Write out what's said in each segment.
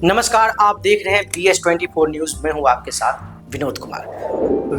नमस्कार, आप देख रहे हैं BS24 न्यूज में हूं आपके साथ विनोद कुमार।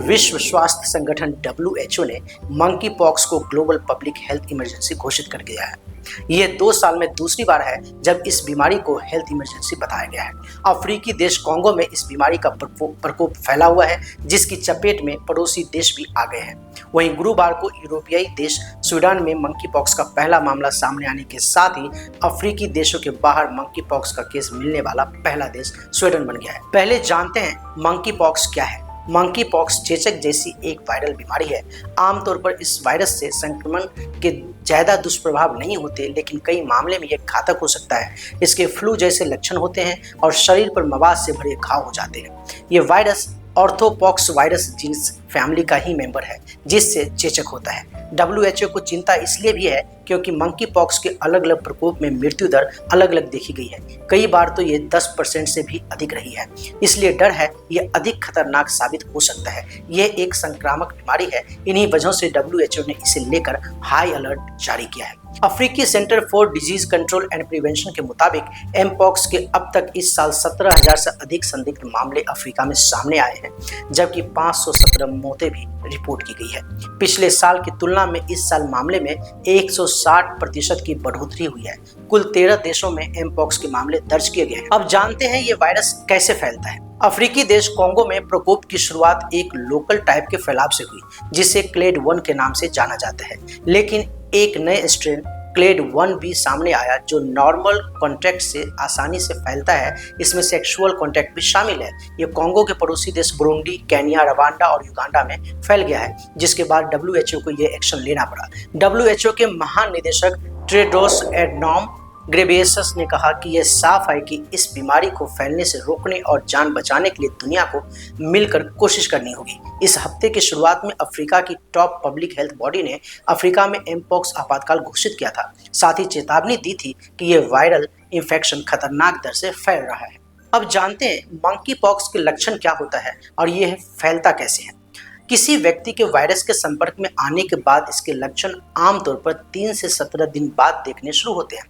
विश्व स्वास्थ्य संगठन WHO ने मंकी पॉक्स को ग्लोबल पब्लिक हेल्थ इमरजेंसी घोषित कर दिया है। ये 2 साल में दूसरी बार है जब इस बीमारी को हेल्थ इमरजेंसी बताया गया है। अफ्रीकी देश कोंगो में इस बीमारी का प्रकोप फैला हुआ है, जिसकी चपेट में पड़ोसी देश भी आ गए हैं। वहीं गुरुवार को यूरोपीय देश स्वीडन में मंकी पॉक्स का पहला मामला सामने आने के साथ ही अफ्रीकी देशों के बाहर मंकी पॉक्स का केस मिलने वाला पहला देश स्वीडन बन गया है। पहले जानते हैं मंकी पॉक्स क्या है। मंकी पॉक्स चेचक जैसी एक वायरल बीमारी है। आमतौर पर इस वायरस से संक्रमण के ज्यादा दुष्प्रभाव नहीं होते, लेकिन कई मामले में यह घातक हो सकता है। इसके फ्लू जैसे लक्षण होते हैं और शरीर पर मवाद से भरे घाव हो जाते हैं। ये virus orthopox virus genes family का ही मेंबर है, जिससे चेचक होता है। WHO को चिंता इसलिए भी है क्योंकि मंकी पॉक्स के अलग अलग प्रकोप में मृत्यु दर अलग अलग देखी गई है। कई बार तो ये 10% से भी अधिक रही है। इसलिए डर है ये अधिक खतरनाक साबित हो सकता है। ये एक संक्रामक बीमारी है। इन्हीं वजहों से WHO ने इसे लेकर हाई अलर्ट जारी किया है। अफ्रीकी centre for disease control and prevention के मुताबिक एमपॉक्स के अब तक इस साल 17,000 से अधिक संदिग्ध मामले अफ्रीका में सामने आए हैं, जबकि 517 मौतें भी रिपोर्ट की गई है। पिछले साल की तुलना में इस साल मामले में 160% की बढ़ोतरी हुई है। कुल 13 देशों में एमपॉक्स के मामले दर्ज किए गए हैं। अब जानते हैं ये वायरस कैसे फैलता है। अफ्रीकी देश कोंगो में प्रकोप की शुरुआत एक लोकल टाइप के फैलाव से हुई, जिसे क्लेड 1 के नाम से जाना जाता है। लेकिन एक नए स्ट्रेन क्लेड 1 भी सामने आया, जो नॉर्मल कॉन्टैक्ट से आसानी से फैलता है। इसमें सेक्सुअल कॉन्टैक्ट भी शामिल है। ये कोंगो के पड़ोसी देश बुरुंडी, केन्या, रवांडा और युगांडा में फैल गया है, जिसके बाद WHO को ये एक्शन लेना पड़ा। WHO के महान निदेशक टेड्रोस एडनॉम ग्रेबियसस ने कहा कि यह साफ है कि इस बीमारी को फैलने से रोकने और जान बचाने के लिए दुनिया को मिलकर कोशिश करनी होगी। इस हफ्ते की शुरुआत में अफ्रीका की टॉप पब्लिक हेल्थ बॉडी ने अफ्रीका में एमपॉक्स आपातकाल घोषित किया था। साथ ही चेतावनी दी थी कि यह वायरल इन्फेक्शन खतरनाक दर से फैल रहा है। अब जानते हैं मंकी पॉक्स के लक्षण क्या होता है और यह फैलता कैसे है। किसी व्यक्ति के वायरस के संपर्क में आने के बाद इसके लक्षण आमतौर पर 3 से 17 दिन बाद देखने शुरू होते हैं।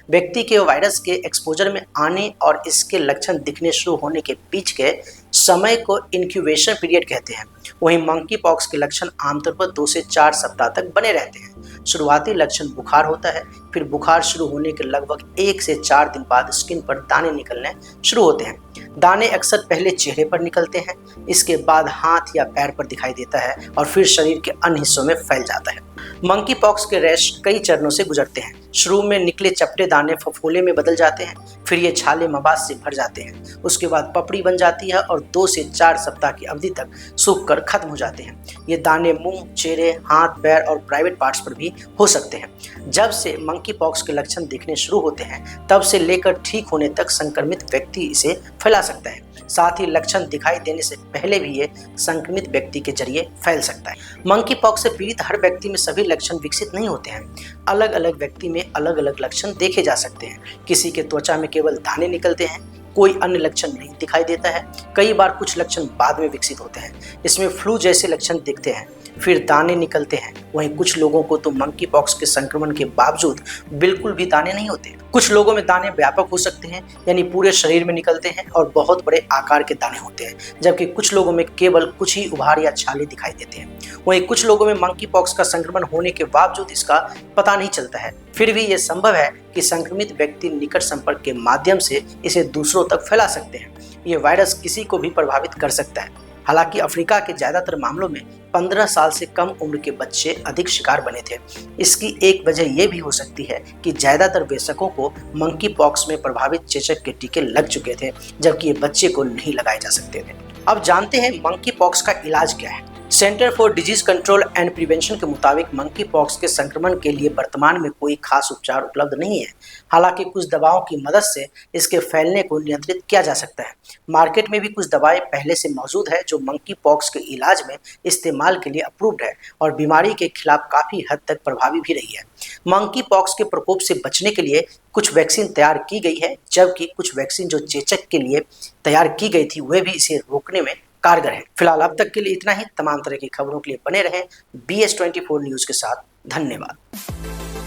व्यक्ति के वायरस के एक्सपोजर में आने और इसके लक्षण दिखने शुरू होने के बीच के समय को इंक्यूबेशन पीरियड कहते हैं। वहीं मंकी पॉक्स के लक्षण आमतौर पर 2 से 4 सप्ताह तक बने रहते हैं। शुरुआती लक्षण बुखार होता है, फिर बुखार शुरू होने के लगभग 1 से 4 दिन बाद स्किन पर दाने निकलने शुरू होते हैं। दाने अक्सर पहले चेहरे पर निकलते हैं, इसके बाद हाथ या पैर पर दिखाई देता है और फिर शरीर के अन्य हिस्सों में फैल जाता है। मंकी पॉक्स के रैश कई चरणों से गुजरते हैं। शुरू में निकले चपटे दाने फफोले में बदल जाते हैं, फिर ये छाले मवाद से भर जाते हैं। उसके बाद पपड़ी बन जाती है और 2 से 4 सप्ताह की अवधि तक सूख कर खत्म हो जाते हैं। ये दाने मुंह, चेहरे, हाथ, पैर और प्राइवेट पार्ट्स पर भी हो सकते हैं। जब से मंकी पॉक्स के लक्षण दिखने शुरू होते हैं, तब से लेकर ठीक होने तक संक्रमित व्यक्ति इसे फैला सकता है। साथ ही लक्षण दिखाई देने से पहले भी ये संक्रमित व्यक्ति के जरिए फैल सकता है। मंकी पॉक्स से पीड़ित हर व्यक्ति में सभी लक्षण विकसित नहीं होते हैं। अलग अलग व्यक्ति में अलग अलग लक्षण देखे जा सकते हैं। किसी के त्वचा में केवल दाने निकलते हैं, कोई अन्य लक्षण नहीं दिखाई देता है। कई बार कुछ लक्षण बाद में विकसित होते हैं। इसमें फ्लू जैसे लक्षण दिखते हैं, फिर दाने निकलते हैं। वहीं कुछ लोगों को तो मंकी पॉक्स के संक्रमण के बावजूद बिल्कुल भी दाने नहीं होते। कुछ लोगों में दाने व्यापक हो सकते हैं, यानी पूरे शरीर में निकलते हैं और बहुत बड़े आकार के दाने होते हैं, जबकि कुछ लोगों में केवल कुछ ही उभार या छाले दिखाई देते हैं। वहीं कुछ लोगों में मंकी पॉक्स का संक्रमण होने के बावजूद इसका पता नहीं चलता है। फिर भी ये संभव है कि संक्रमित व्यक्ति निकट संपर्क के माध्यम से इसे दूसरों तक फैला सकते हैं। ये वायरस किसी को भी प्रभावित कर सकता है। हालांकि अफ्रीका के ज्यादातर मामलों में 15 साल से कम उम्र के बच्चे अधिक शिकार बने थे। इसकी एक वजह यह भी हो सकती है कि ज्यादातर वयस्कों को मंकी पॉक्स में प्रभावित चेचक के टीके लग चुके थे, जबकि ये बच्चे को नहीं लगाए जा सकते थे। अब जानते हैं मंकी पॉक्स का इलाज क्या है। Centre for disease control and prevention के मुताबिक मंकी पॉक्स के संक्रमण के लिए वर्तमान में कोई खास उपचार उपलब्ध नहीं है। हालांकि कुछ दवाओं की मदद से इसके फैलने को नियंत्रित किया जा सकता है। मार्केट में भी कुछ दवाएं पहले से मौजूद है जो मंकी पॉक्स के इलाज में इस्तेमाल के लिए अप्रूव्ड है और बीमारी के खिलाफ काफी हद तक प्रभावी भी रही है। मंकी पॉक्स के प्रकोप से बचने के लिए कुछ वैक्सीन तैयार की गई है, जबकि कुछ वैक्सीन जो चेचक के लिए तैयार की गई थी वह भी इसे रोकने में कारगर है। फिलहाल अब तक के लिए इतना ही। तमाम तरह की खबरों के लिए बने रहें BS24 न्यूज के साथ। धन्यवाद।